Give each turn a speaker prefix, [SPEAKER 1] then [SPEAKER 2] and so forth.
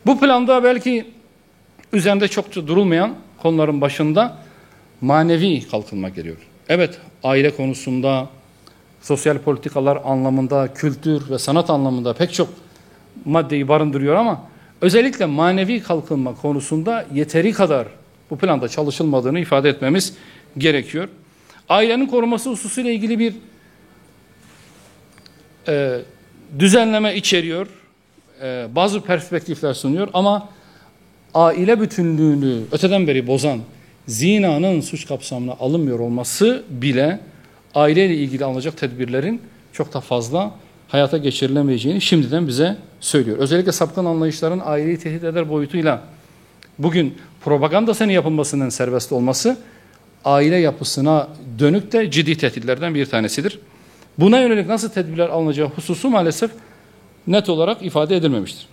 [SPEAKER 1] Bu planda belki üzerinde çokça durulmayan konuların başında manevi kalkınma geliyor. Evet, aile konusunda, sosyal politikalar anlamında, kültür ve sanat anlamında pek çok maddeyi barındırıyor ama özellikle manevi kalkınma konusunda yeteri kadar bu planda çalışılmadığını ifade etmemiz gerekiyor. Ailenin koruması hususuyla ilgili bir düzenleme içeriyor, bazı perspektifler sunuyor ama aile bütünlüğünü öteden beri bozan zinanın suç kapsamına alınmıyor olması bile aileyle ilgili alınacak tedbirlerin çok da fazla hayata geçirilemeyeceğini şimdiden bize söylüyor. Özellikle sapkın anlayışların aileyi tehdit eder boyutuyla bugün propagandasının yapılmasının serbest olması aile yapısına dönük de ciddi tehditlerden bir tanesidir. Buna yönelik nasıl tedbirler alınacağı hususu maalesef net olarak ifade edilmemiştir.